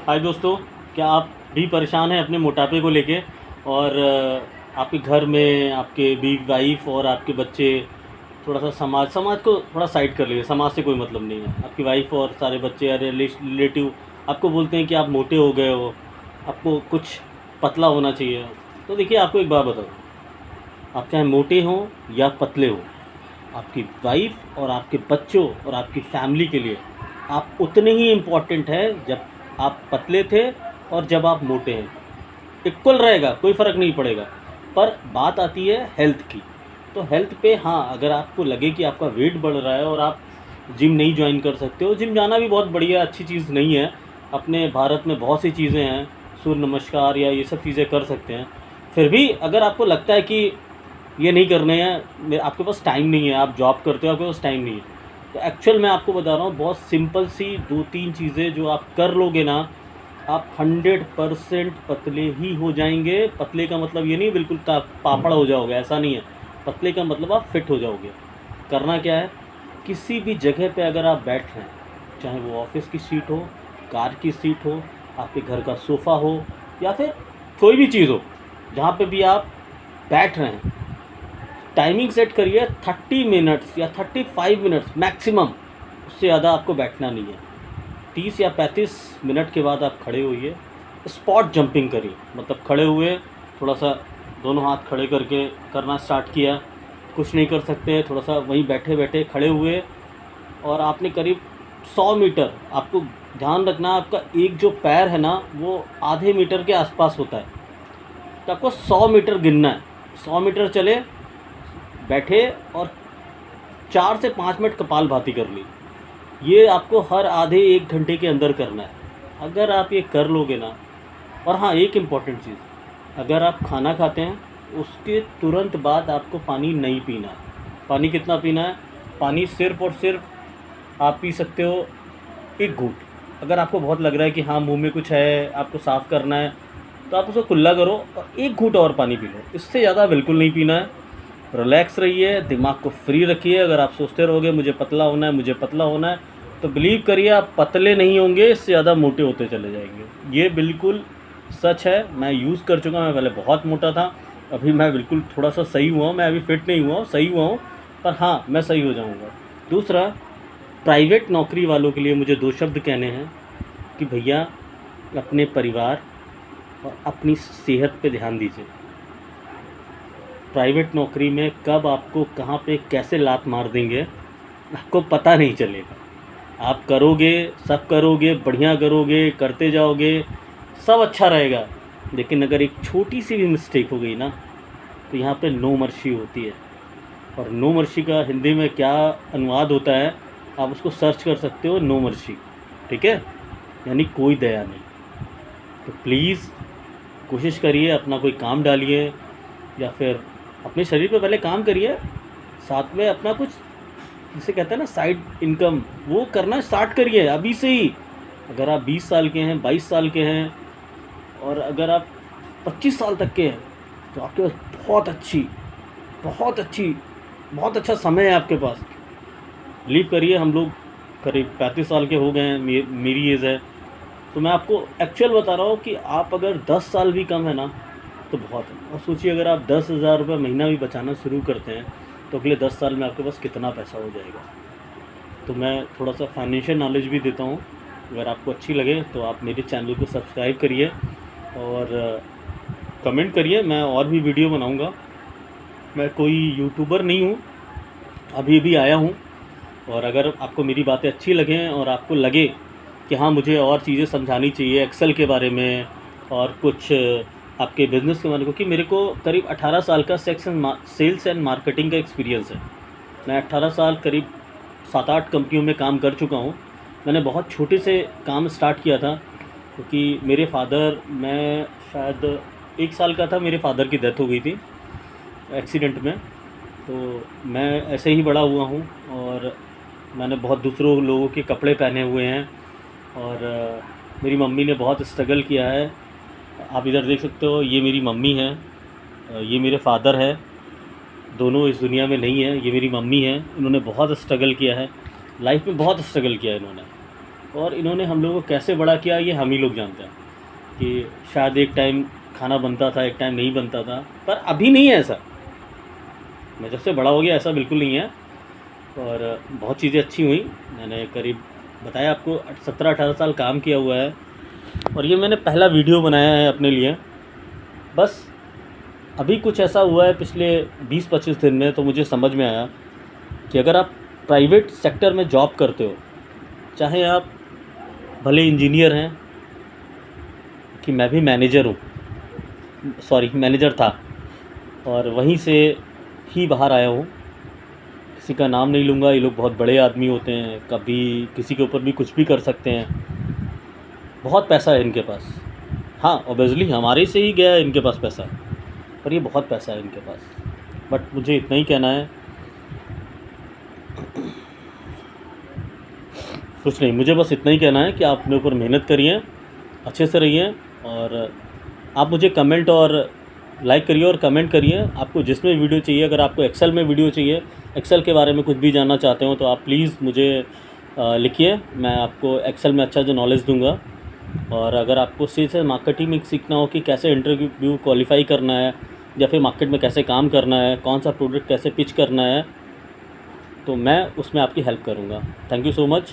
हाय दोस्तों, क्या आप भी परेशान हैं अपने मोटापे को लेके? और आपके घर में आपके भी वाइफ और आपके बच्चे थोड़ा सा समाज को थोड़ा साइड कर लीजिए। समाज से कोई मतलब नहीं है। आपकी वाइफ और सारे बच्चे या रिलेटिव आपको बोलते हैं कि आप मोटे हो गए हो, आपको कुछ पतला होना चाहिए। तो देखिए, आपको एक बात बताओ, आप चाहे मोटे हों या पतले हो, आपकी वाइफ और आपके बच्चों और आपकी फैमिली के लिए आप उतने ही इम्पोर्टेंट हैं जब आप पतले थे और जब आप मोटे हैं। इक्वल रहेगा, कोई फ़र्क नहीं पड़ेगा। पर बात आती है हेल्थ की। तो हेल्थ पे हाँ, अगर आपको लगे कि आपका वेट बढ़ रहा है और आप जिम नहीं ज्वाइन कर सकते हो, जिम जाना भी बहुत बढ़िया अच्छी चीज़ नहीं है। अपने भारत में बहुत सी चीज़ें हैं, सूर्य नमस्कार या ये सब चीज़ें कर सकते हैं। फिर भी अगर आपको लगता है कि ये नहीं करने हैं, आपके पास टाइम नहीं है, आप जॉब करते हो, आपके पास टाइम नहीं है, तो एक्चुअल मैं आपको बता रहा हूँ बहुत सिंपल सी 2-3 चीज़ें जो आप कर लोगे ना, आप 100% पतले ही हो जाएंगे। पतले का मतलब ये नहीं बिल्कुल पापड़ हो जाओगे, ऐसा नहीं है। पतले का मतलब आप फिट हो जाओगे। करना क्या है, किसी भी जगह पे अगर आप बैठ रहे हैं, चाहे वो ऑफिस की सीट हो, कार की सीट हो, आपके घर का सोफ़ा हो, या फिर कोई भी चीज़ हो जहाँ पे भी आप बैठ रहे हैं, टाइमिंग सेट करिए 30 मिनट्स या 35 मिनट्स मैक्सिमम। उससे ज़्यादा आपको बैठना नहीं है। 30 या 35 मिनट के बाद आप खड़े होइए, स्पॉट जंपिंग करिए। मतलब खड़े हुए, थोड़ा सा दोनों हाथ खड़े करके करना स्टार्ट किया, कुछ नहीं कर सकते, थोड़ा सा वहीं बैठे बैठे खड़े हुए, और आपने करीब 100 मीटर, आपको ध्यान रखना आपका एक जो पैर है ना वो आधे मीटर के आसपास होता है, तो आपको 100 मीटर गिनना है। 100 मीटर चले, बैठे, और 4 से 5 मिनट कपालभाति कर ली। ये आपको हर आधे 1 घंटे के अंदर करना है। अगर आप ये कर लोगे ना, और हाँ, एक इम्पॉर्टेंट चीज़, अगर आप खाना खाते हैं उसके तुरंत बाद आपको पानी नहीं पीना है। पानी कितना पीना है? पानी सिर्फ़ और सिर्फ आप पी सकते हो 1 घूँट। अगर आपको बहुत लग रहा है कि हाँ, मुंह में कुछ है, आपको साफ़ करना है, तो आप उसको कुल्ला करो और 1 घूँट और पानी पी लो। इससे ज़्यादा बिल्कुल नहीं पीना है। रिलैक्स रहिए, दिमाग को फ्री रखिए। अगर आप सोचते रहोगे मुझे पतला होना है, मुझे पतला होना है, तो बिलीव करिए आप पतले नहीं होंगे, इससे ज़्यादा मोटे होते चले जाएंगे। ये बिल्कुल सच है, मैं यूज़ कर चुका। मैं पहले बहुत मोटा था, अभी मैं बिल्कुल थोड़ा सा सही हुआ हूँ। मैं अभी फिट नहीं हुआ हूँ, सही हुआ हूँ, पर हाँ, मैं सही हो जाऊँगा। दूसरा, प्राइवेट नौकरी वालों के लिए मुझे 2 शब्द कहने हैं कि भैया, अपने परिवार और अपनी सेहत पे ध्यान दीजिए। प्राइवेट नौकरी में कब आपको कहाँ पे कैसे लात मार देंगे आपको पता नहीं चलेगा। आप करोगे, सब करोगे, बढ़िया करोगे, करते जाओगे, सब अच्छा रहेगा। लेकिन अगर एक छोटी सी भी मिस्टेक हो गई ना, तो यहाँ पे नो मर्सी होती है। और नो मर्सी का हिंदी में क्या अनुवाद होता है, आप उसको सर्च कर सकते हो, नो मर्सी। ठीक है, यानी कोई दया नहीं। तो प्लीज़ कोशिश करिए, अपना कोई काम डालिए, या फिर अपने शरीर पे पहले काम करिए, साथ में अपना कुछ, जिसे कहते हैं ना साइड इनकम, वो करना स्टार्ट करिए अभी से ही। अगर आप 20 साल के हैं, 22 साल के हैं, और अगर आप 25 साल तक के हैं, तो आपके पास बहुत अच्छी बहुत अच्छा समय है आपके पास। लीव करिए। हम लोग करीब 35 साल के हो गए हैं, मेरी एज है। तो मैं आपको एक्चुअल बता रहा हूँ कि आप अगर 10 साल भी कम है ना, तो बहुत है। और सोचिए, अगर आप 10,000 रुपये महीना भी बचाना शुरू करते हैं, तो अगले 10 साल में आपके पास कितना पैसा हो जाएगा। तो मैं थोड़ा सा फाइनेंशियल नॉलेज भी देता हूँ। अगर आपको अच्छी लगे तो आप मेरे चैनल को सब्सक्राइब करिए और कमेंट करिए। मैं और भी वीडियो बनाऊँगा। मैं कोई यूट्यूबर नहीं हूँ, अभी अभी आया हूँ। और अगर आपको मेरी बातें अच्छी लगें और आपको लगे कि हाँ, मुझे और चीज़ें समझानी चाहिए एक्सेल के बारे में और कुछ आपके बिज़नेस के बारे में, क्योंकि मेरे को करीब 18 साल का सेल्स एंड मार्केटिंग का एक्सपीरियंस है। मैं 18 साल करीब 7-8 कंपनियों में काम कर चुका हूँ। मैंने बहुत छोटे से काम स्टार्ट किया था, क्योंकि मेरे फादर, मैं शायद 1 साल का था, मेरे फादर की डेथ हो गई थी एक्सीडेंट में। तो मैं ऐसे ही बड़ा हुआ हूँ, और मैंने बहुत दूसरों लोगों के कपड़े पहने हुए हैं, और मेरी मम्मी ने बहुत स्ट्रगल किया है। आप इधर देख सकते हो, ये मेरी मम्मी है, ये मेरे फादर है। दोनों इस दुनिया में नहीं है, ये मेरी मम्मी है। इन्होंने बहुत स्ट्रगल किया है, लाइफ में बहुत स्ट्रगल किया है इन्होंने। और इन्होंने हम लोगों को कैसे बड़ा किया ये हम ही लोग जानते हैं कि शायद एक टाइम खाना बनता था, एक टाइम नहीं बनता था, पर अभी नहीं है ऐसा। मैं जब से बड़ा हो गया ऐसा बिल्कुल नहीं है। और बहुत चीज़ें अच्छी हुई। मैंने करीब बताया आपको 17-18 साल काम किया हुआ है, और ये मैंने पहला वीडियो बनाया है अपने लिए। बस अभी कुछ ऐसा हुआ है पिछले 20-25 दिन में, तो मुझे समझ में आया कि अगर आप प्राइवेट सेक्टर में जॉब करते हो, चाहे आप भले इंजीनियर हैं, कि मैं भी मैनेजर हूँ, सॉरी मैनेजर था, और वहीं से ही बाहर आया हूँ। किसी का नाम नहीं लूँगा, ये लोग बहुत बड़े आदमी होते हैं, कभी किसी के ऊपर भी कुछ भी कर सकते हैं, बहुत पैसा है इनके पास। हाँ ऑब्वियसली हमारे से ही गया है इनके पास पैसा, पर ये बहुत पैसा है इनके पास। बट मुझे इतना ही कहना है, कुछ नहीं, मुझे बस इतना ही कहना है कि आप अपने ऊपर मेहनत करिए, अच्छे से रहिए, और आप मुझे कमेंट और लाइक करिए और कमेंट करिए आपको जिसमें वीडियो चाहिए। अगर आपको एक्सेल में वीडियो चाहिए, एक्सेल के बारे में कुछ भी जानना चाहते हो, तो आप प्लीज़ मुझे लिखिए, मैं आपको एक्सेल में अच्छा जो नॉलेज दूंगा। और अगर आपको से मार्केटिंग सीखना हो कि कैसे इंटरव्यू क्वालिफाई करना है, या फिर मार्केट में कैसे काम करना है, कौन सा प्रोडक्ट कैसे पिच करना है, तो मैं उसमें आपकी हेल्प करूँगा। Thank you so much.